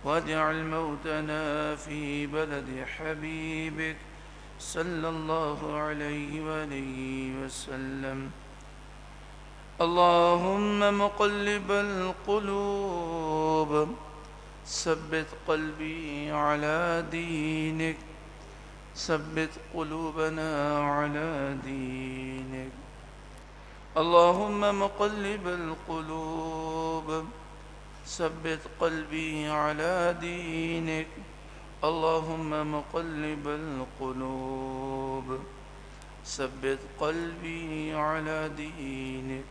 واجعل موتنا في بلد حبيبك صلى الله عليه وآله وسلم. اللهم مقلب القلوب ثبت قلبي على دينك، ثبت قلوبنا على دينك. اللهم مقلب القلوب ثبت قلبي على دينك. اللهم مقلب القلوب ثبت قلبي على دينك،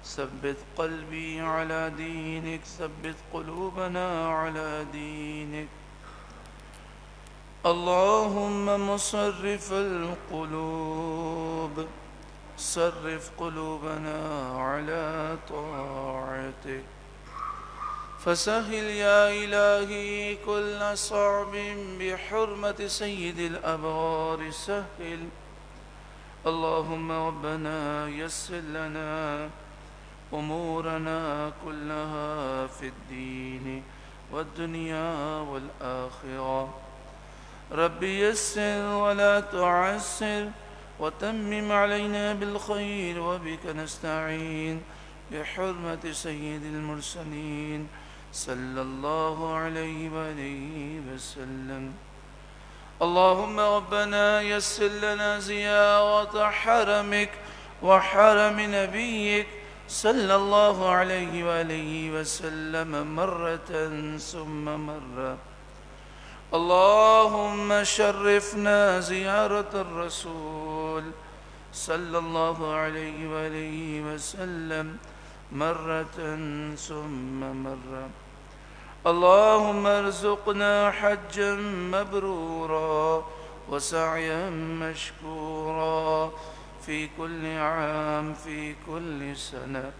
ثبت قلبي على دينك، ثبت قلوبنا على دينك. اللهم مصرف القلوب صرف قلوبنا على طاعتك. فسهل يا إلهي كل صعب بحرمة سيد الأبرار سهل. اللهم ربنا يسر لنا أمورنا كلها في الدين والدنيا والآخرة. رب يسر ولا تعسر وتمم علينا بالخير، وبك نستعين بحرمة سيد المرسلين صلى الله عليه وآله وسلم. اللهم ربنا يسر لنا زيارة حرمك وحرم نبيك صلى الله عليه وآله وسلم مرة ثم مرة. اللهم شرفنا زيارة الرسول صلى الله عليه وآله وسلم مرة ثم مرة. اللهم ارزقنا حجا مبرورا وسعيا مشكورا في كل عام في كل سنة.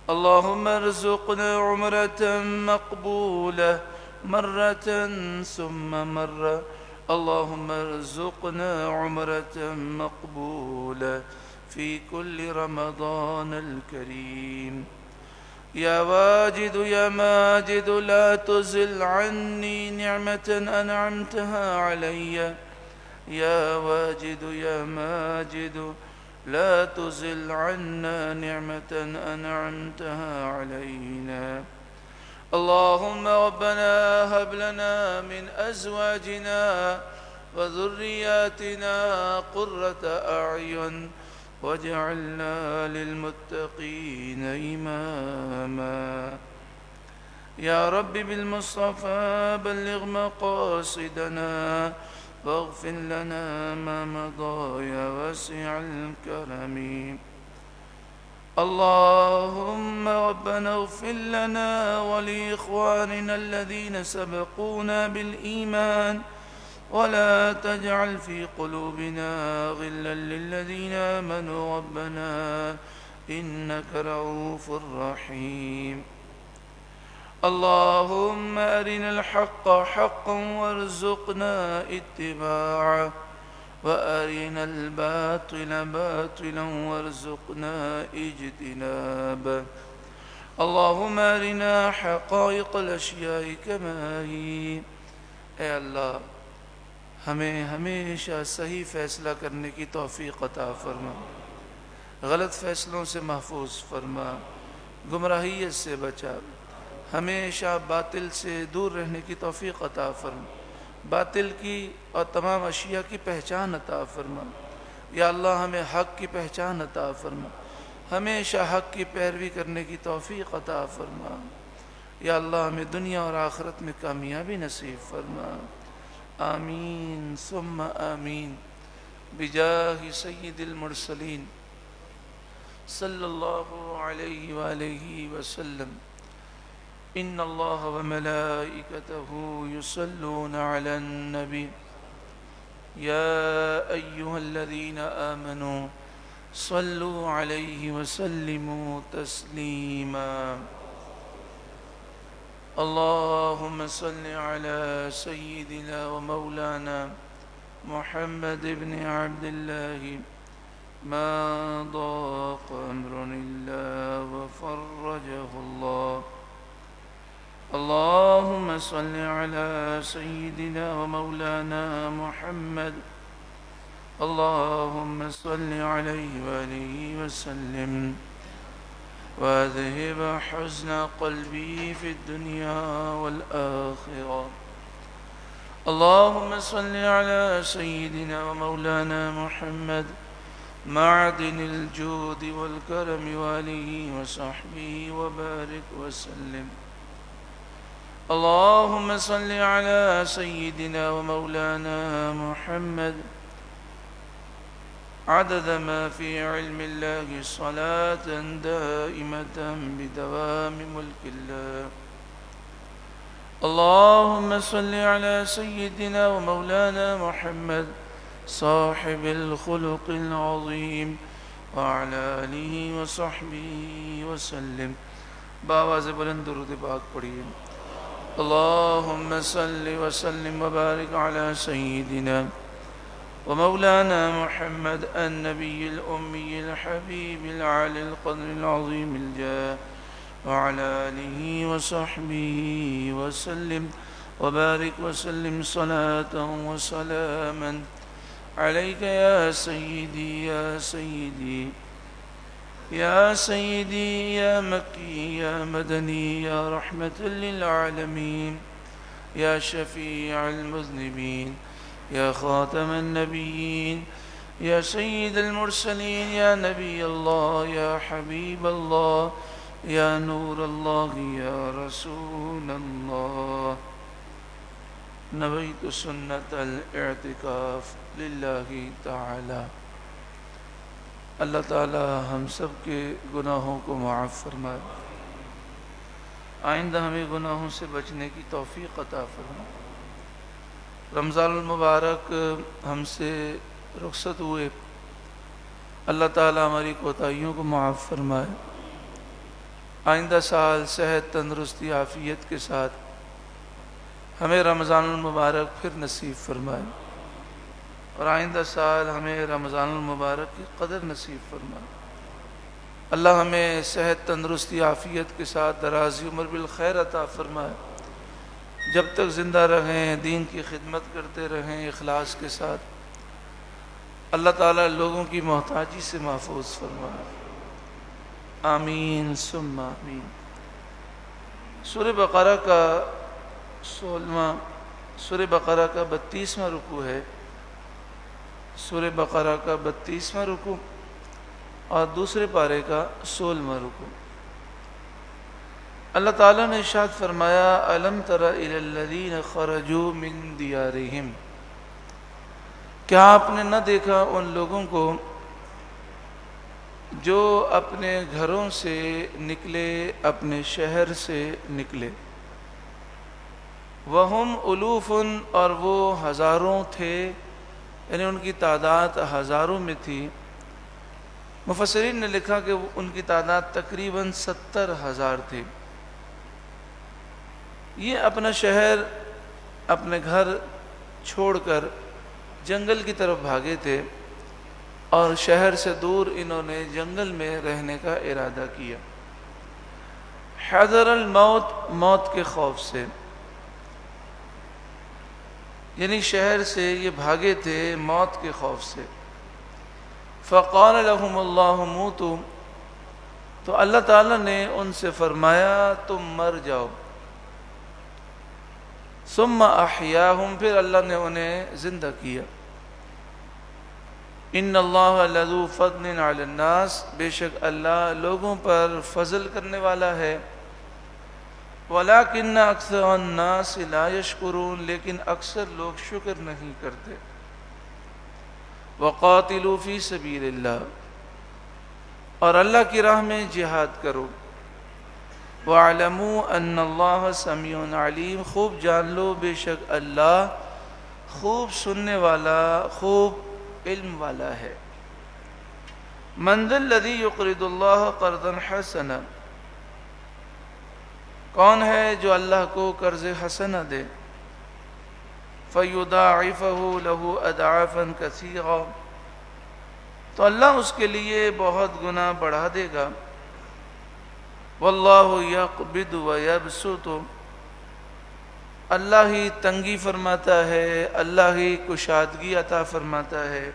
اللهم ارزقنا عمرة مقبولة مرة ثم مرة. اللهم ارزقنا عمرة مقبولة في كل رمضان الكريم. يا واجد يا ماجد لا تزل عني نعمة أنعمتها علي. يا واجد يا ماجد لا تزل عنا نعمة أنعمتها علينا. اللهم ربنا هب لنا من أزواجنا وذرياتنا قرة أعين واجعلنا للمتقين إماما. يا رب بالمصطفى بلغ مقاصدنا واغفر لنا ما مضى يا واسع الكرم. اللهم ربنا اغفر لنا ولإخواننا الذين سبقونا بالإيمان، ولا تجعل في قلوبنا غلا للذين آمنوا ربنا إنك رؤوف رحيم. اللهم أرنا الحق حقا وارزقنا اتباعه، وأرنا الباطل باطلا وارزقنا اجتنابه. اللهم أرنا حقائق الأشياء كما هي. اے اللہ ہمیں ہمیشہ صحیح فیصلہ کرنے کی توفیق عطا فرما، غلط فیصلوں سے محفوظ فرما، گمراہیت سے بچا، ہمیشہ باطل سے دور رہنے کی توفیق عطا فرما، باطل کی اور تمام اشیاء کی پہچان عطا فرما۔ یا اللہ ہمیں حق کی پہچان عطا فرما، ہمیشہ حق کی پیروی کرنے کی توفیق عطا فرما۔ یا اللہ ہمیں دنیا اور آخرت میں کامیابی نصیب فرما۔ آمین ثم آمین بجاہ سید المرسلین صلی اللہ علیہ وآلہ وسلم۔ ان اللہ وملائکتہ یصلون علی النبی یا ایہا الذین آمنوا صلوا علیہ وسلموا تسلیما۔ اللهم صل على سيدنا ومولانا محمد بن عبد الله ما ضاق أمر إلا وفرجه الله، اللهم صل على سيدنا ومولانا محمد. اللهم صل عليه وآله وسلم واذهب حزن قلبي في الدنيا والآخرة. اللهم صل على سيدنا ومولانا محمد معدن الجود والكرم وآله وصحبه وبارك وسلم. اللهم صل على سيدنا ومولانا محمد عدد ما في علم الله صلاة دائمة بدوام ملك الله. اللهم صل على سيدنا ومولانا محمد صاحب الخلق العظيم وعلى آله وصحبه وسلم. بآواز بلند درود پاک پڑھیے. اللهم صل وسلم وبارك على سيدنا ومولانا محمد النبي الأمي الحبيب العالي القدر العظيم الجاه وعلى آله وصحبه وسلم وبارك وسلم صلاة وسلاما عليك يا سيدي يا سيدي يا سيدي يا مكي يا مدني يا رحمة للعالمين يا شفيع المذنبين يا خاتم النبيين يا سيد المرسلين يا نبي الله يا حبيب الله يا نور الله يا رسول الله. نويت سنة الاعتكاف لله تعالى. اللہ تعالی ہم سب کے گناہوں کو معاف فرمائے. آئندہ ہمیں گناہوں سے بچنے کی توفیق عطا فرمائے. رمضان المبارک ہم سے رخصت ہوئے. اللہ تعالی ہماری کوتاہیوں کو معاف فرمائے. آئندہ سال صحت تندرستی عافیت کے ساتھ ہمیں رمضان المبارک پھر نصیب فرمائے اور آئندہ سال ہمیں رمضان المبارک کی قدر نصیب فرمائے. اللہ ہمیں صحت تندرستی عافیت کے ساتھ درازی عمر بالخیر عطا فرمائے. جب تک زندہ رہیں دین کی خدمت کرتے رہیں اخلاص کے ساتھ. اللہ تعالیٰ لوگوں کی محتاجی سے محفوظ فرمائے. آمین ثم آمین. سورہ بقرہ کا 32واں رکوع ہے. سورہ بقرہ کا 32واں رکوع اور دوسرے پارے کا 16واں رکوع. اللہ تعالیٰ نے ارشاد فرمایا الم تر الی الذین خرجوا من دیارہم. کیا آپ نے نہ دیکھا ان لوگوں کو جو اپنے گھروں سے نکلے, اپنے شہر سے نکلے. وہم الوف, اور وہ ہزاروں تھے, یعنی ان کی تعداد ہزاروں میں تھی. مفسرین نے لکھا کہ ان کی تعداد تقریباً 70,000 تھی. یہ اپنا شہر اپنے گھر چھوڑ کر جنگل کی طرف بھاگے تھے اور شہر سے دور انہوں نے جنگل میں رہنے کا ارادہ کیا. حذر الموت, موت کے خوف سے, یعنی شہر سے یہ بھاگے تھے موت کے خوف سے. فقال لهم اللہ موتوا, تو اللہ تعالیٰ نے ان سے فرمایا تم مر جاؤ. ثم احیاہم, پھر اللہ نے انہیں زندہ کیا. ان اللہ لذو فضل علی الناس, بے شک اللہ لوگوں پر فضل کرنے والا ہے. ولیکن اکثر الناس لا یشکرون, لیکن اکثر لوگ شکر نہیں کرتے. وقاتلوا فی سبیل اللہ, اور اللہ کی راہ میں جہاد کرو. وَاعْلَمُوا أَنَّ اللَّهَ سَمِيعٌ عَلِيمٌ, خوب جان لو بے شک اللہ خوب سننے والا, خوب علم والا ہے. مَنْ ذَا الَّذِي يُقْرِضُ اللَّهَ قَرْضًا حَسَنًا, کون ہے جو اللہ کو قرض حسنہ دے. فَيُضَاعِفَهُ لَهُ أَضْعَافًا كَثِيرًا, تو اللہ اس کے لیے بہت گنا بڑھا دے گا. واللہ یقبض ویبسط, اللہ ہی تنگی فرماتا ہے، اللہ ہی کشادگی عطا فرماتا ہے۔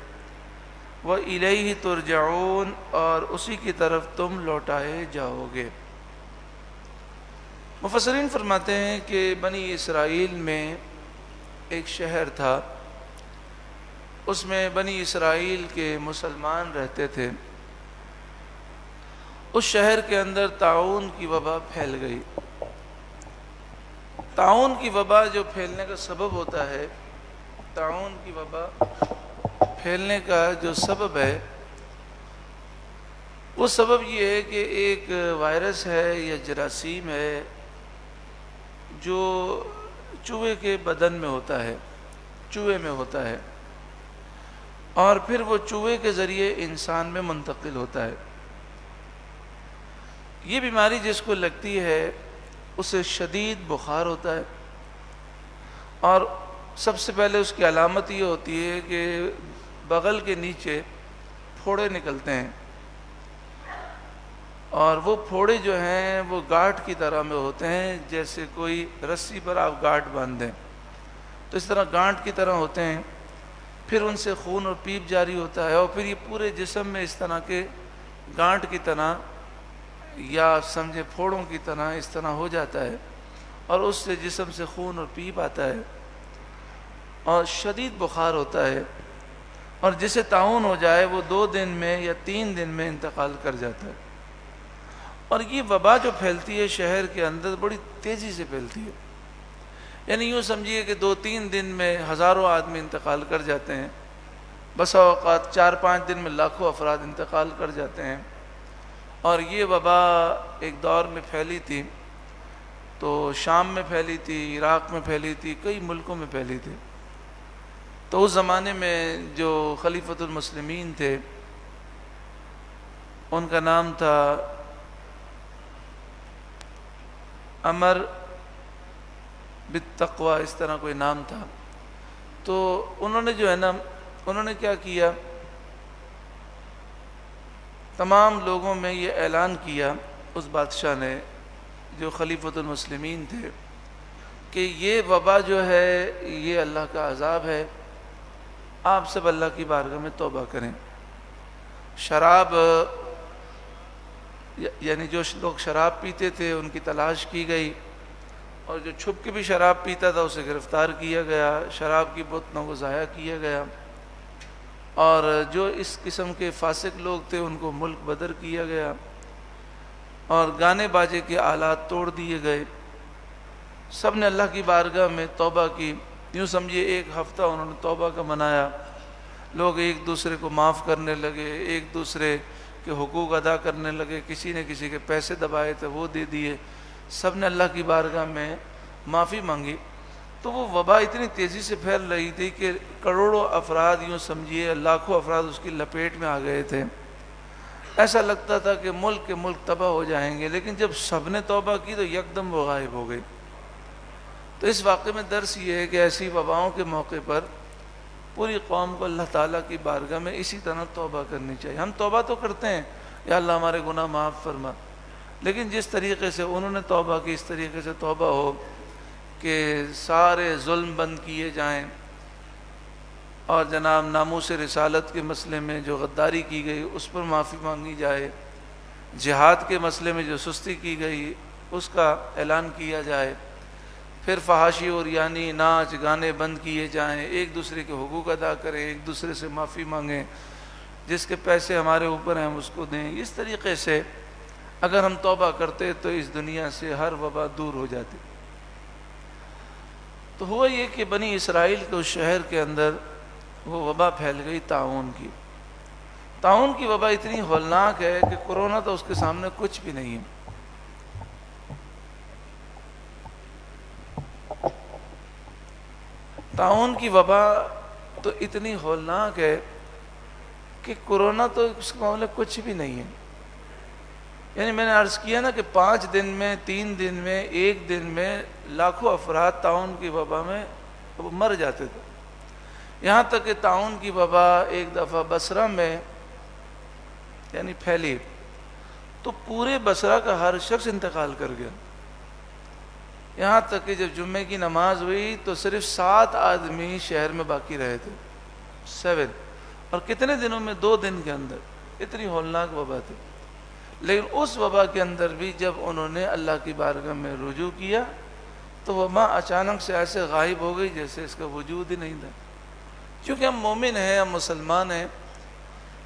وَإِلَيْهِ تُرْجَعُونَ، اور اسی کی طرف تم لوٹائے جاؤ گے۔ مفسرین فرماتے ہیں کہ بنی اسرائیل میں ایک شہر تھا، اس میں بنی اسرائیل کے مسلمان رہتے تھے۔ اس شہر کے اندر طاعون کی وبا پھیل گئی۔ طاعون کی وبا جو پھیلنے کا سبب ہوتا ہے، طاعون کی وبا پھیلنے کا جو سبب ہے، وہ سبب یہ ہے کہ ایک وائرس ہے یا جراثیم ہے جو چوہے کے بدن میں ہوتا ہے، چوہے میں ہوتا ہے، اور پھر وہ چوہے کے ذریعے انسان میں منتقل ہوتا ہے۔ یہ بیماری جس کو لگتی ہے اسے شدید بخار ہوتا ہے، اور سب سے پہلے اس کی علامت یہ ہوتی ہے کہ بغل کے نیچے پھوڑے نکلتے ہیں، اور وہ پھوڑے جو ہیں وہ گاٹھ کی طرح میں ہوتے ہیں، جیسے کوئی رسی پر آپ گاٹھ باندھ دیں تو اس طرح گانٹھ کی طرح ہوتے ہیں۔ پھر ان سے خون اور پیپ جاری ہوتا ہے، اور پھر یہ پورے جسم میں اس طرح کے گانٹھ کی طرح یا سمجھے پھوڑوں کی طرح اس طرح ہو جاتا ہے، اور اس سے جسم سے خون اور پیپ آتا ہے، اور شدید بخار ہوتا ہے، اور جسے طاعون ہو جائے وہ 2 دن میں یا 3 دن میں انتقال کر جاتا ہے۔ اور یہ وبا جو پھیلتی ہے شہر کے اندر بڑی تیزی سے پھیلتی ہے، یعنی یوں سمجھیے کہ 2-3 دن میں ہزاروں آدمی انتقال کر جاتے ہیں، بسا اوقات 4-5 دن میں لاکھوں افراد انتقال کر جاتے ہیں۔ اور یہ وبا ایک دور میں پھیلی تھی تو شام میں پھیلی تھی، عراق میں پھیلی تھی، کئی ملکوں میں پھیلی تھی۔ تو اس زمانے میں جو خلیفۃ المسلمین تھے ان کا نام تھا عمر بالتقوی، اس طرح کوئی نام تھا۔ تو انہوں نے جو ہے نا، انہوں نے کیا کیا، تمام لوگوں میں یہ اعلان کیا، اس بادشاہ نے جو خلیفۃ المسلمین تھے، کہ یہ وبا جو ہے یہ اللہ کا عذاب ہے، آپ سب اللہ کی بارگاہ میں توبہ کریں۔ شراب یعنی جو لوگ شراب پیتے تھے ان کی تلاش کی گئی، اور جو چھپ کے بھی شراب پیتا تھا اسے گرفتار کیا گیا، شراب کی بوتلوں کو ضائع کیا گیا، اور جو اس قسم کے فاسق لوگ تھے ان کو ملک بدر کیا گیا، اور گانے باجے کے آلات توڑ دیے گئے۔ سب نے اللہ کی بارگاہ میں توبہ کی، یوں سمجھیے 1 ہفتہ انہوں نے توبہ کا منایا، لوگ ایک دوسرے کو معاف کرنے لگے، ایک دوسرے کے حقوق ادا کرنے لگے، کسی نے کسی کے پیسے دبائے تھے وہ دے دیے، سب نے اللہ کی بارگاہ میں معافی مانگی۔ تو وہ وبا اتنی تیزی سے پھیل رہی تھی کہ کروڑوں افراد، یوں سمجھیے لاکھوں افراد اس کی لپیٹ میں آ گئے تھے۔ ایسا لگتا تھا کہ ملک کے ملک تباہ ہو جائیں گے، لیکن جب سب نے توبہ کی تو یکدم وہ غائب ہو گئی۔ تو اس واقعے میں درس یہ ہے کہ ایسی وباؤں کے موقع پر پوری قوم کو اللہ تعالیٰ کی بارگاہ میں اسی طرح توبہ کرنی چاہیے۔ ہم توبہ تو کرتے ہیں، یا اللہ ہمارے گناہ معاف فرما، لیکن جس طریقے سے انہوں نے توبہ کی اس طریقے سے توبہ ہو کہ سارے ظلم بند کیے جائیں، اور جناب ناموس رسالت کے مسئلے میں جو غداری کی گئی اس پر معافی مانگی جائے، جہاد کے مسئلے میں جو سستی کی گئی اس کا اعلان کیا جائے، پھر فحاشی اور یعنی ناچ گانے بند کیے جائیں، ایک دوسرے کے حقوق ادا کریں، ایک دوسرے سے معافی مانگیں، جس کے پیسے ہمارے اوپر ہیں ہم اس کو دیں۔ اس طریقے سے اگر ہم توبہ کرتے تو اس دنیا سے ہر وبا دور ہو جاتی۔ تو ہوا یہ کہ بنی اسرائیل کے اس شہر کے اندر وہ وبا پھیل گئی طاعون کی۔ طاعون کی وبا اتنی ہولناک ہے کہ کورونا تو اس کے سامنے کچھ بھی نہیں ہے۔ طاعون کی وبا تو اتنی ہولناک ہے کہ کورونا تو اس کے معاملے کچھ بھی نہیں ہے۔ یعنی میں نے عرض کیا نا کہ 5 دن میں، 3 دن میں، 1 دن میں لاکھوں افراد طاعون کی وبا میں مر جاتے تھے۔ یہاں تک کہ طاعون کی وبا ایک دفعہ بصرہ میں یعنی پھیلی تو پورے بصرہ کا ہر شخص انتقال کر گیا۔ یہاں تک کہ جب جمعے کی نماز ہوئی تو صرف 7 آدمی شہر میں باقی رہے تھے، 7، اور کتنے دنوں میں؟ 2 دن کے اندر، اتنی ہولناک وبا تھی۔ لیکن اس وبا کے اندر بھی جب انہوں نے اللہ کی بارگاہ میں رجوع کیا تو وبا اچانک سے ایسے غائب ہو گئی جیسے اس کا وجود ہی نہیں تھا۔ کیونکہ ہم مومن ہیں، ہم مسلمان ہیں،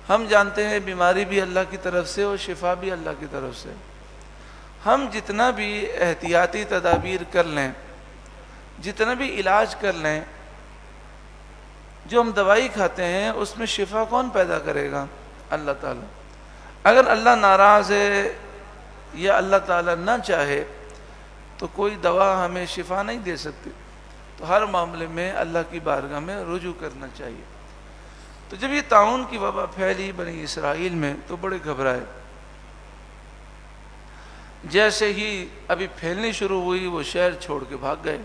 ہم جانتے ہیں بیماری بھی اللہ کی طرف سے اور شفا بھی اللہ کی طرف سے۔ ہم جتنا بھی احتیاطی تدابیر کر لیں، جتنا بھی علاج کر لیں، جو ہم دوائی کھاتے ہیں اس میں شفا کون پیدا کرے گا؟ اللہ تعالیٰ۔ اگر اللہ ناراض ہے یا اللہ تعالیٰ نہ چاہے تو کوئی دوا ہمیں شفا نہیں دے سکتی۔ تو ہر معاملے میں اللہ کی بارگاہ میں رجوع کرنا چاہیے۔ تو جب یہ طاعون کی وبا پھیلی بنی اسرائیل میں تو بڑے گھبرائے۔ جیسے ہی ابھی پھیلنی شروع ہوئی وہ شہر چھوڑ کے بھاگ گئے۔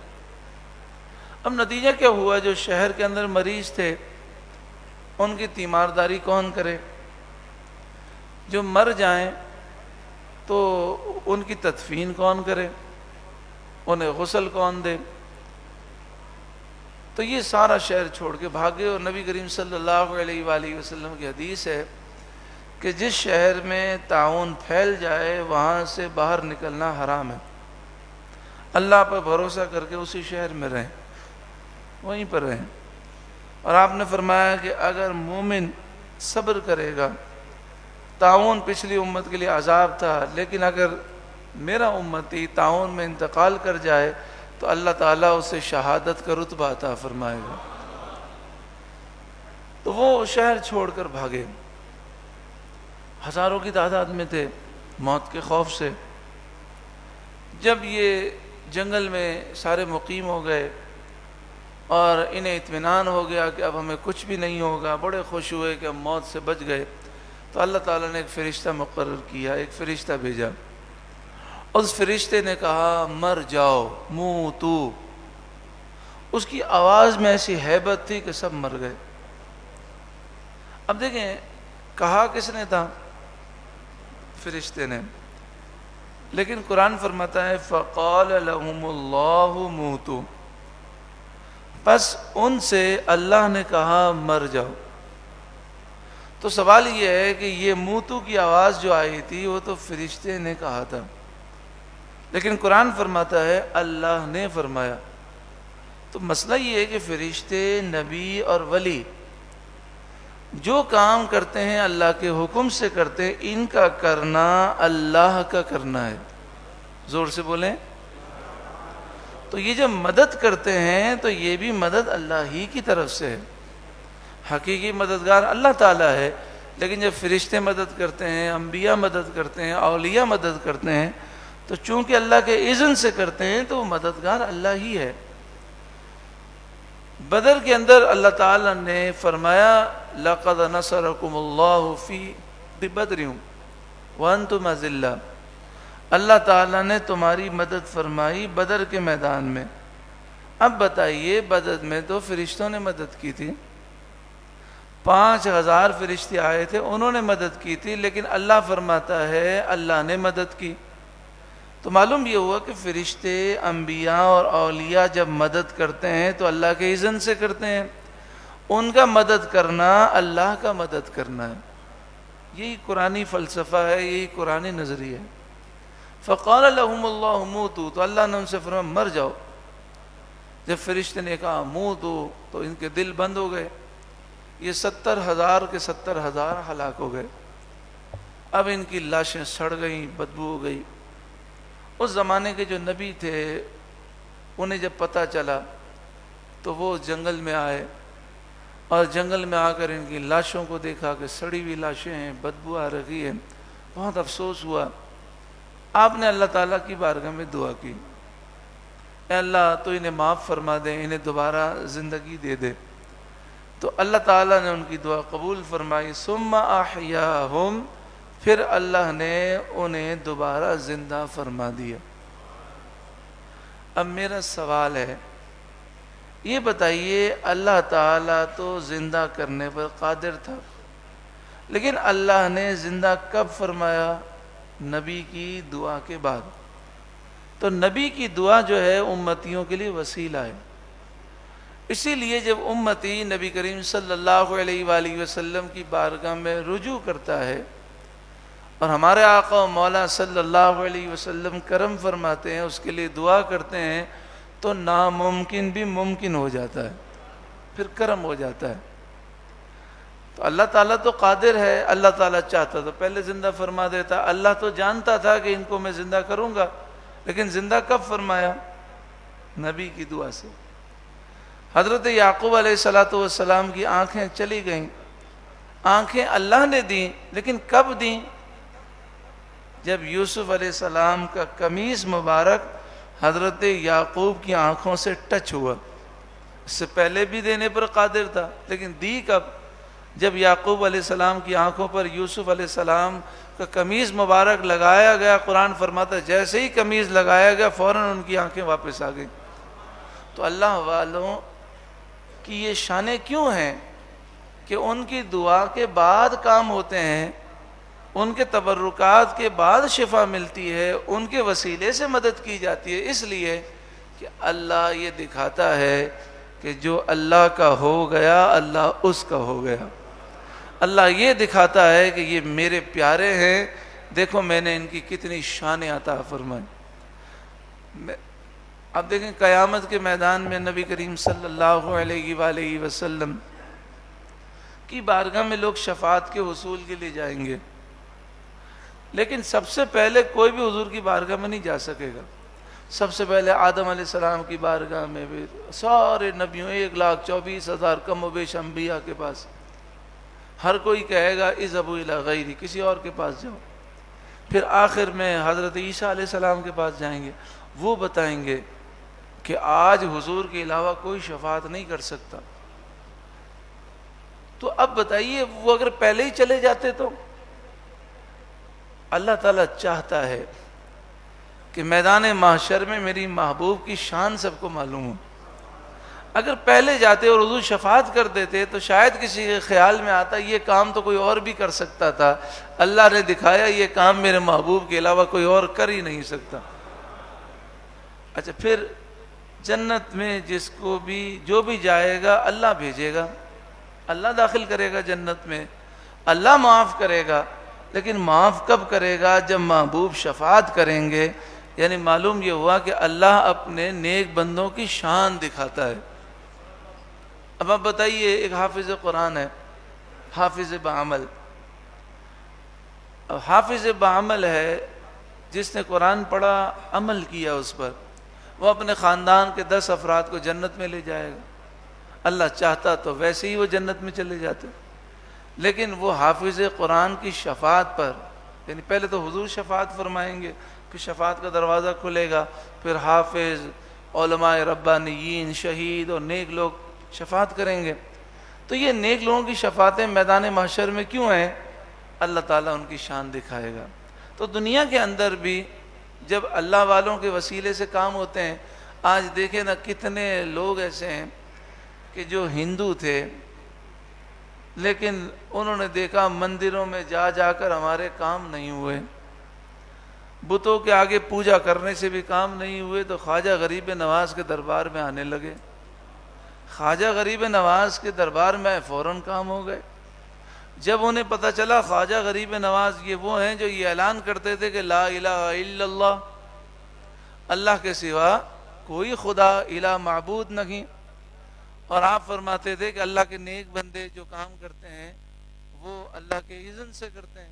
اب نتیجہ کیا ہوا؟ جو شہر کے اندر مریض تھے ان کی تیمارداری کون کرے؟ جو مر جائیں تو ان کی تدفین کون کرے؟ انہیں غسل کون دے؟ تو یہ سارا شہر چھوڑ کے بھاگے۔ اور نبی کریم صلی اللہ علیہ وآلہ وسلم کی حدیث ہے کہ جس شہر میں طاعون پھیل جائے وہاں سے باہر نکلنا حرام ہے۔ اللہ پر بھروسہ کر کے اسی شہر میں رہیں، وہیں پر رہیں۔ اور آپ نے فرمایا کہ اگر مومن صبر کرے گا، طاعون پچھلی امت کے لیے عذاب تھا، لیکن اگر میرا امتی طاعون میں انتقال کر جائے تو اللہ تعالیٰ اسے شہادت کا رتبہ عطا فرمائے گا۔ تو وہ شہر چھوڑ کر بھاگے، ہزاروں کی تعداد میں تھے، موت کے خوف سے۔ جب یہ جنگل میں سارے مقیم ہو گئے اور انہیں اطمینان ہو گیا کہ اب ہمیں کچھ بھی نہیں ہوگا، بڑے خوش ہوئے کہ ہم موت سے بچ گئے، تو اللہ تعالیٰ نے ایک فرشتہ مقرر کیا، ایک فرشتہ بھیجا۔ اس فرشتے نے کہا مر جاؤ، موتو۔ اس کی آواز میں ایسی ہیبت تھی کہ سب مر گئے۔ اب دیکھیں کہا کس نے تھا؟ فرشتے نے۔ لیکن قرآن فرماتا ہے فقال لهم اللہ موتو، پس ان سے اللہ نے کہا مر جاؤ۔ تو سوال یہ ہے کہ یہ موتو کی آواز جو آئی تھی وہ تو فرشتے نے کہا تھا، لیکن قرآن فرماتا ہے اللہ نے فرمایا۔ تو مسئلہ یہ ہے کہ فرشتے، نبی اور ولی جو کام کرتے ہیں اللہ کے حکم سے کرتے ہیں، ان کا کرنا اللہ کا کرنا ہے۔ زور سے بولیں۔ تو یہ جب مدد کرتے ہیں تو یہ بھی مدد اللہ ہی کی طرف سے ہے۔ حقیقی مددگار اللہ تعالیٰ ہے، لیکن جب فرشتے مدد کرتے ہیں، انبیاء مدد کرتے ہیں، اولیاء مدد کرتے ہیں، تو چونکہ اللہ کے اذن سے کرتے ہیں تو وہ مددگار اللہ ہی ہے۔ بدر کے اندر اللہ تعالیٰ نے فرمایا لَقَدْ نَصَرَكُمُ اللَّهُ فِي بِبَدْرٍ وَأَنْتُمْ أَذِلَّةٌ، اللہ تعالیٰ نے تمہاری مدد فرمائی بدر کے میدان میں۔ اب بتائیے، بدر میں تو فرشتوں نے مدد کی تھی، 5000 فرشتے آئے تھے، انہوں نے مدد کی تھی، لیکن اللہ فرماتا ہے اللہ نے مدد کی۔ تو معلوم یہ ہوا کہ فرشتے، انبیاء اور اولیاء جب مدد کرتے ہیں تو اللہ کے اذن سے کرتے ہیں، ان کا مدد کرنا اللہ کا مدد کرنا ہے۔ یہی قرآنی فلسفہ ہے، یہی قرآنی نظریہ ہے۔ فقال لهم اللہ موتو، تو اللہ نے ان سے فرمایا مر جاؤ۔ جب فرشتے نے کہا موتو تو ان کے دل بند ہو گئے، یہ 70,000 کے 70,000 ہلاک ہو گئے۔ اب ان کی لاشیں سڑ گئیں، بدبو ہو گئی۔ اس زمانے کے جو نبی تھے انہیں جب پتہ چلا تو وہ جنگل میں آئے، اور جنگل میں آ کر ان کی لاشوں کو دیکھا کہ سڑی ہوئی لاشیں ہیں، بدبو آ رہی ہے، بہت افسوس ہوا۔ آپ نے اللہ تعالیٰ کی بارگاہ میں دعا کی، اے اللہ تو انہیں معاف فرما دے، انہیں دوبارہ زندگی دے دے۔ تو اللہ تعالیٰ نے ان کی دعا قبول فرمائی، ثم احیاہم، پھر اللہ نے انہیں دوبارہ زندہ فرما دیا۔ اب میرا سوال ہے، یہ بتائیے اللہ تعالیٰ تو زندہ کرنے پر قادر تھا، لیکن اللہ نے زندہ کب فرمایا؟ نبی کی دعا کے بعد۔ تو نبی کی دعا جو ہے امتیوں کے لیے وسیلہ ہے. اسی لیے جب امتی نبی کریم صلی اللہ علیہ وآلہ وسلم کی بارگاہ میں رجوع کرتا ہے اور ہمارے آقا و مولا صلی اللہ علیہ وسلم کرم فرماتے ہیں، اس کے لیے دعا کرتے ہیں، تو ناممکن بھی ممکن ہو جاتا ہے، پھر کرم ہو جاتا ہے. تو اللہ تعالیٰ تو قادر ہے، اللہ تعالیٰ چاہتا تو پہلے زندہ فرما دیتا. اللہ تو جانتا تھا کہ ان کو میں زندہ کروں گا، لیکن زندہ کب فرمایا؟ نبی کی دعا سے. حضرت یعقوب علیہ السلام کی آنکھیں چلی گئیں، آنکھیں اللہ نے دیں، لیکن کب دیں؟ جب یوسف علیہ السلام کا قمیص مبارک حضرت یعقوب کی آنکھوں سے ٹچ ہوا. اس سے پہلے بھی دینے پر قادر تھا، لیکن دی کب؟ جب یعقوب علیہ السلام کی آنکھوں پر یوسف علیہ السلام کا قمیص مبارک لگایا گیا. قرآن فرماتا ہے جیسے ہی قمیص لگایا گیا فوراً ان کی آنکھیں واپس آ گئیں. تو اللہ والوں کی یہ شانیں کیوں ہیں کہ ان کی دعا کے بعد کام ہوتے ہیں، ان کے تبرکات کے بعد شفا ملتی ہے، ان کے وسیلے سے مدد کی جاتی ہے. اس لیے کہ اللہ یہ دکھاتا ہے کہ جو اللہ کا ہو گیا اللہ اس کا ہو گیا. اللہ یہ دکھاتا ہے کہ یہ میرے پیارے ہیں، دیکھو میں نے ان کی کتنی شانیں عطا فرمائی. اب دیکھیں قیامت کے میدان میں نبی کریم صلی اللہ علیہ وآلہ وسلم کی بارگاہ میں لوگ شفاعت کے حصول کے لیے جائیں گے، لیکن سب سے پہلے کوئی بھی حضور کی بارگاہ میں نہیں جا سکے گا. سب سے پہلے آدم علیہ السلام کی بارگاہ میں، بھی سارے نبیوں 1,24,000 کم و بیش انبیاء کے پاس، ہر کوئی کہے گا اذهبوا الی غیری، کسی اور کے پاس جاؤ. پھر آخر میں حضرت عیسیٰ علیہ السلام کے پاس جائیں گے، وہ بتائیں گے کہ آج حضور کے علاوہ کوئی شفاعت نہیں کر سکتا. تو اب بتائیے وہ اگر پہلے ہی چلے جاتے تو؟ اللہ تعالیٰ چاہتا ہے کہ میدان محشر میں میری محبوب کی شان سب کو معلوم ہو. اگر پہلے جاتے اور حضور شفاعت کر دیتے تو شاید کسی کے خیال میں آتا یہ کام تو کوئی اور بھی کر سکتا تھا. اللہ نے دکھایا یہ کام میرے محبوب کے علاوہ کوئی اور کر ہی نہیں سکتا. اچھا پھر جنت میں جس کو بھی جو بھی جائے گا اللہ بھیجے گا، اللہ داخل کرے گا جنت میں، اللہ معاف کرے گا. لیکن معاف کب کرے گا؟ جب محبوب شفاعت کریں گے. یعنی معلوم یہ ہوا کہ اللہ اپنے نیک بندوں کی شان دکھاتا ہے. اب آپ بتائیے، ایک حافظ قرآن ہے، حافظ بعمل. اب حافظ بعمل ہے جس نے قرآن پڑھا، عمل کیا اس پر، وہ اپنے خاندان کے 10 افراد کو جنت میں لے جائے گا. اللہ چاہتا تو ویسے ہی وہ جنت میں چلے جاتے، لیکن وہ حافظ قرآن کی شفاعت پر، یعنی پہلے تو حضور شفاعت فرمائیں گے، پھر شفاعت کا دروازہ کھلے گا، پھر حافظ، علماء ربانیین، شہید اور نیک لوگ شفاعت کریں گے. تو یہ نیک لوگوں کی شفاعتیں میدان محشر میں کیوں ہیں؟ اللہ تعالیٰ ان کی شان دکھائے گا. تو دنیا کے اندر بھی جب اللہ والوں کے وسیلے سے کام ہوتے ہیں، آج دیکھیں نا کتنے لوگ ایسے ہیں کہ جو ہندو تھے لیکن انہوں نے دیکھا مندروں میں جا جا کر ہمارے کام نہیں ہوئے، بتوں کے آگے پوجا کرنے سے بھی کام نہیں ہوئے، تو خواجہ غریب نواز کے دربار میں آنے لگے. خواجہ غریب نواز کے دربار میں فوراً کام ہو گئے. جب انہیں پتہ چلا خواجہ غریب نواز یہ وہ ہیں جو یہ اعلان کرتے تھے کہ لا الہ الا اللہ، اللہ کے سوا کوئی خدا الہ معبود نہیں، اور آپ فرماتے تھے کہ اللہ کے نیک بندے جو کام کرتے ہیں وہ اللہ کے اذن سے کرتے ہیں.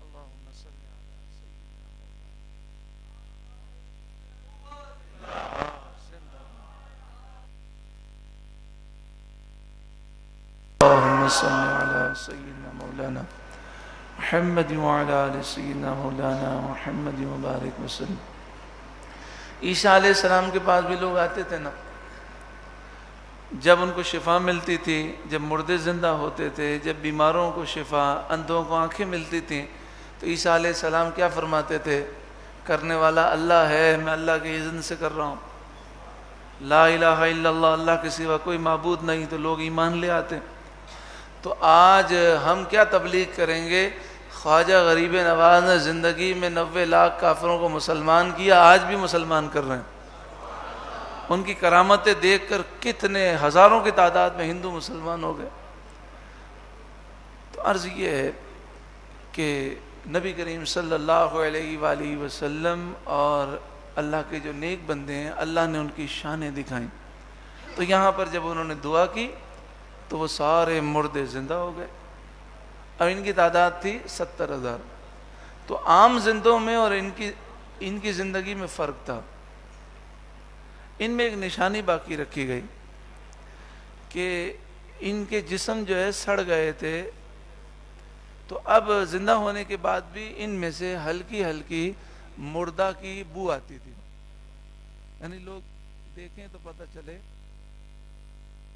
اللہم صلی علی سیدنا اللہم صلی علی سیدنا مولانا محمد وعلی آل سیدنا مولانا محمد مبارک وسلم. عیسیٰ علیہ السلام کے پاس بھی لوگ آتے تھے نا، جب ان کو شفا ملتی تھی، جب مردے زندہ ہوتے تھے، جب بیماروں کو شفا، اندھوں کو آنکھیں ملتی تھیں، تو عیسیٰ علیہ السلام کیا فرماتے تھے؟ کرنے والا اللہ ہے، میں اللہ کے اذن سے کر رہا ہوں. لا الہ الا اللہ، اللہ کے سوا کوئی معبود نہیں، تو لوگ ایمان لے آتے. تو آج ہم کیا تبلیغ کریں گے؟ خواجہ غریب نواز نے زندگی میں 90 لاکھ کافروں کو مسلمان کیا، آج بھی مسلمان کر رہے ہیں۔ ان کی کرامتیں دیکھ کر کتنے ہزاروں کی تعداد میں ہندو مسلمان ہو گئے۔ تو عرض یہ ہے کہ نبی کریم صلی اللہ علیہ وآلہ وسلم اور اللہ کے جو نیک بندے ہیں، اللہ نے ان کی شانیں دکھائیں۔ تو یہاں پر جب انہوں نے دعا کی تو وہ سارے مردے زندہ ہو گئے۔ اب ان کی تعداد تھی 70,000۔ تو عام زندوں میں اور ان کی زندگی میں فرق تھا۔ ان میں ایک نشانی باقی رکھی گئی کہ ان کے جسم جو ہے سڑ گئے تھے، تو اب زندہ ہونے کے بعد بھی ان میں سے ہلکی ہلکی مردہ کی بو آتی تھی، یعنی لوگ دیکھیں تو پتہ چلے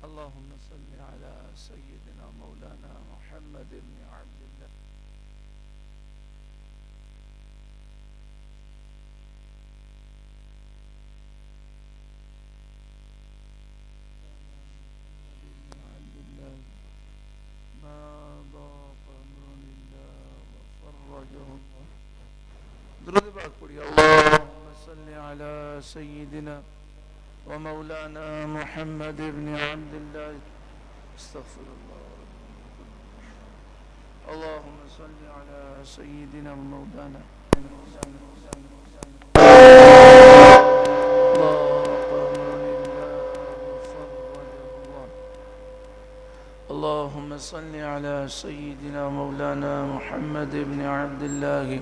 اللہم صلی علی سیدنا مولانا محمد بن عبد اللہ۔ درود پاک پڑھیے، اللہم صلی علی سیدنا ومولانا محمد بن عبد اللہ، استغفر اللہ، اللہم صلی علی سیدنا ومولانا اللہم صلی علی سیدنا مولانا محمد بن عبد اللہ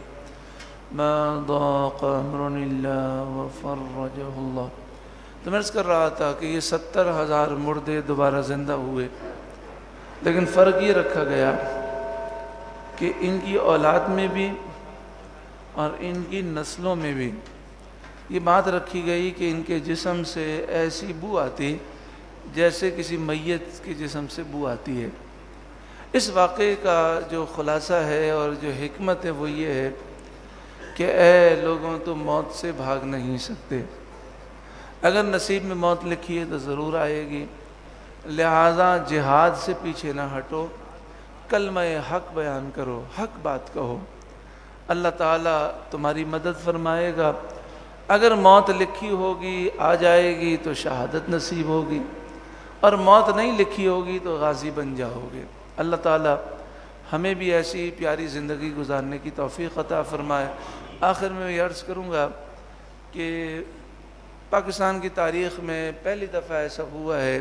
ما ضاق امر الا وفرجہ اللہ۔ تو میں عرض کر رہا تھا کہ یہ 70,000 مردے دوبارہ زندہ ہوئے، لیکن فرق یہ رکھا گیا کہ ان کی اولاد میں بھی اور ان کی نسلوں میں بھی یہ بات رکھی گئی کہ ان کے جسم سے ایسی بو آتی جیسے کسی میت کے جسم سے بو آتی ہے۔ اس واقعے کا جو خلاصہ ہے اور جو حکمت ہے وہ یہ ہے کہ اے لوگوں، تو موت سے بھاگ نہیں سکتے، اگر نصیب میں موت لکھی ہے تو ضرور آئے گی، لہٰذا جہاد سے پیچھے نہ ہٹو، کلمہ حق بیان کرو، حق بات کہو، اللہ تعالیٰ تمہاری مدد فرمائے گا۔ اگر موت لکھی ہوگی آ جائے گی تو شہادت نصیب ہوگی، اور موت نہیں لکھی ہوگی تو غازی بن جاؤ گے۔ اللہ تعالیٰ ہمیں بھی ایسی پیاری زندگی گزارنے کی توفیق عطا فرمائے۔ آخر میں یہ عرض کروں گا کہ پاکستان کی تاریخ میں پہلی دفعہ ایسا ہوا ہے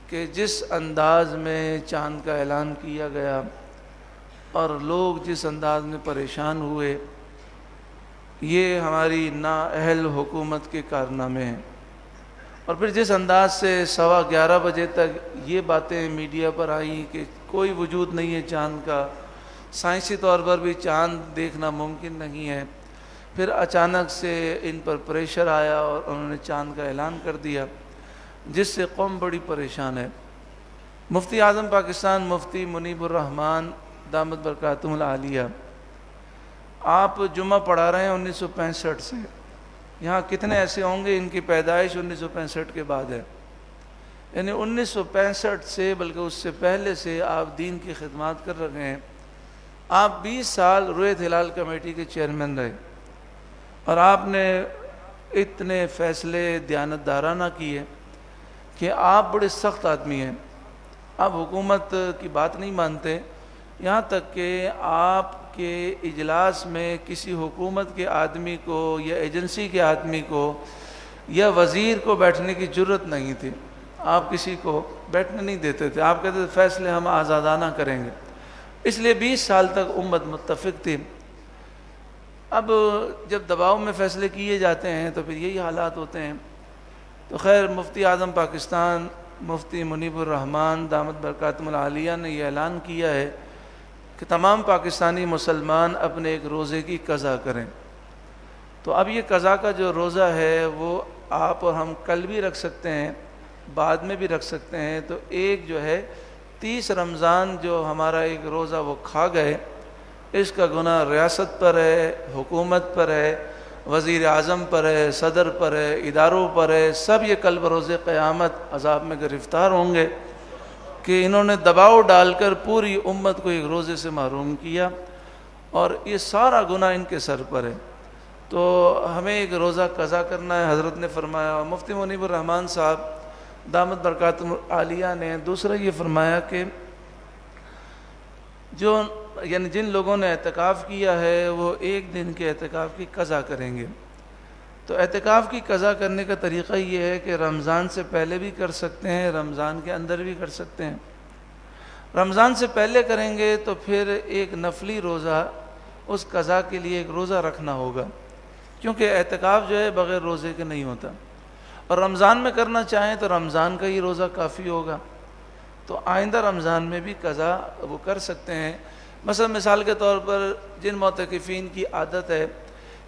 کہ جس انداز میں چاند کا اعلان کیا گیا اور لوگ جس انداز میں پریشان ہوئے، یہ ہماری نااہل حکومت کے کارنامے ہیں۔ اور پھر جس انداز سے 11:15 بجے تک یہ باتیں میڈیا پر آئیں کہ کوئی وجود نہیں ہے چاند کا، سائنسی طور پر بھی چاند دیکھنا ممکن نہیں ہے، پھر اچانک سے ان پر پریشر آیا اور انہوں نے چاند کا اعلان کر دیا، جس سے قوم بڑی پریشان ہے۔ مفتی اعظم پاکستان مفتی منیب الرحمن دامت برکاتہم العالیہ، آپ جمعہ پڑھا رہے ہیں 1965 سے، یہاں کتنے ایسے ہوں گے ان کی پیدائش 1965 کے بعد ہے، یعنی 1965 سے بلکہ اس سے پہلے سے آپ دین کی خدمات کر رہے ہیں۔ آپ 20 سال رویت ہلال کمیٹی کے چیئرمین رہے، اور آپ نے اتنے فیصلے دیانتدارانہ کیے کہ آپ بڑے سخت آدمی ہیں، آپ حکومت کی بات نہیں مانتے، یہاں تک کہ آپ کے اجلاس میں کسی حکومت کے آدمی کو یا ایجنسی کے آدمی کو یا وزیر کو بیٹھنے کی جرت نہیں تھی، آپ کسی کو بیٹھنے نہیں دیتے تھے، آپ کہتے تھے فیصلے ہم آزادانہ کریں گے۔ اس لیے 20 سال تک امت متفق تھی۔ اب جب دباؤ میں فیصلے کیے جاتے ہیں تو پھر یہی حالات ہوتے ہیں۔ تو خیر، مفتی اعظم پاکستان مفتی منیب الرحمن دامت برکاتہم العالیہ نے یہ اعلان کیا ہے کہ تمام پاکستانی مسلمان اپنے ایک روزے کی قضا کریں۔ تو اب یہ قضا کا جو روزہ ہے وہ آپ اور ہم کل بھی رکھ سکتے ہیں، بعد میں بھی رکھ سکتے ہیں۔ تو ایک جو ہے 30 رمضان جو ہمارا ایک روزہ وہ کھا گئے، اس کا گناہ ریاست پر ہے، حکومت پر ہے، وزیر اعظم پر ہے، صدر پر ہے، اداروں پر ہے، سب یہ کل بروز قیامت عذاب میں گرفتار ہوں گے کہ انہوں نے دباؤ ڈال کر پوری امت کو ایک روزے سے محروم کیا۔ اور یہ سارا گناہ ان کے سر پر ہے، تو ہمیں ایک روزہ قضا کرنا ہے۔ حضرت نے فرمایا، اور مفتی منیب الرحمن صاحب دامت برکاتہم العالیہ نے دوسرا یہ فرمایا کہ یعنی جن لوگوں نے اعتکاف کیا ہے وہ ایک دن کے اعتکاف کی قضا کریں گے۔ تو اعتکاف کی قضا کرنے کا طریقہ یہ ہے کہ رمضان سے پہلے بھی کر سکتے ہیں، رمضان کے اندر بھی کر سکتے ہیں۔ رمضان سے پہلے کریں گے تو پھر ایک نفلی روزہ اس قضا کے لیے ایک روزہ رکھنا ہوگا، کیونکہ اعتکاف جو ہے بغیر روزے کے نہیں ہوتا، اور رمضان میں کرنا چاہیں تو رمضان کا ہی روزہ کافی ہوگا۔ تو آئندہ رمضان میں بھی قضا وہ کر سکتے ہیں۔ مثلا مثال کے طور پر جن معتکفین کی عادت ہے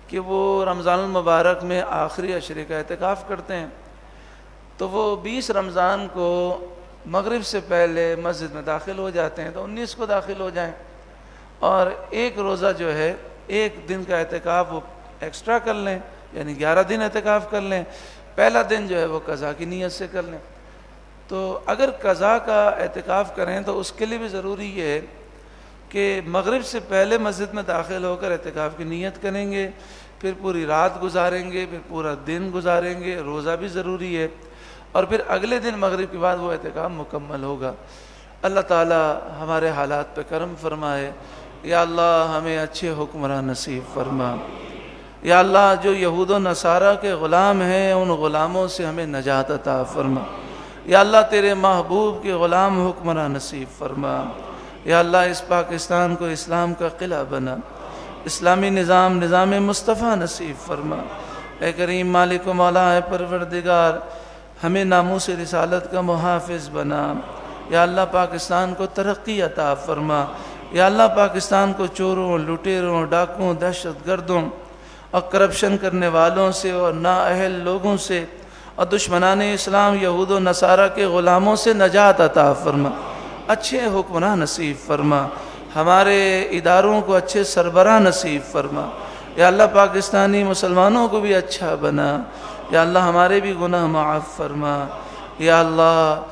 کہ وہ رمضان المبارک میں آخری عشرے کا اعتکاف کرتے ہیں، تو وہ 20 رمضان کو مغرب سے پہلے مسجد میں داخل ہو جاتے ہیں، تو 19 کو داخل ہو جائیں، اور ایک روزہ جو ہے ایک دن کا اعتکاف وہ ایکسٹرا کر لیں، یعنی 11 دن اعتکاف کر لیں، پہلا دن جو ہے وہ قضا کی نیت سے کر لیں۔ تو اگر قضا کا اعتکاف کریں تو اس کے لیے بھی ضروری یہ ہے کہ مغرب سے پہلے مسجد میں داخل ہو کر اعتکاف کی نیت کریں گے، پھر پوری رات گزاریں گے، پھر پورا دن گزاریں گے، روزہ بھی ضروری ہے، اور پھر اگلے دن مغرب کے بعد وہ اعتکاف مکمل ہوگا۔ اللہ تعالی ہمارے حالات پہ کرم فرمائے۔ یا اللہ ہمیں اچھے حکمراں نصیب فرما۔ یا اللہ جو یہود و نصارہ کے غلام ہیں ان غلاموں سے ہمیں نجات عطا فرما۔ یا اللہ تیرے محبوب کے غلام حکمراں نصیب فرما۔ یا اللہ اس پاکستان کو اسلام کا قلعہ بنا، اسلامی نظام مصطفیٰ نصیب فرما۔ اے کریم مالک و مولا اے پروردگار، ہمیں ناموس رسالت کا محافظ بنا۔ یا اللہ پاکستان کو ترقی عطا فرما۔ یا اللہ پاکستان کو چوروں، لٹیروں، ڈاکوں، دہشت گردوں اور کرپشن کرنے والوں سے اور نااہل لوگوں سے اور دشمنان اسلام یہود و نصارہ کے غلاموں سے نجات عطا فرما۔ اچھے حکمراں نصیب فرما، ہمارے اداروں کو اچھے سربراہ نصیب فرما۔ یا اللہ پاکستانی مسلمانوں کو بھی اچھا بنا۔ یا اللہ ہمارے بھی گناہ معاف فرما۔ یا اللہ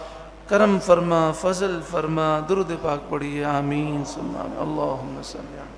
کرم فرما، فضل فرما۔ درود پاک پڑھیے، آمین ثم آمین۔ اللہم صلی اللہ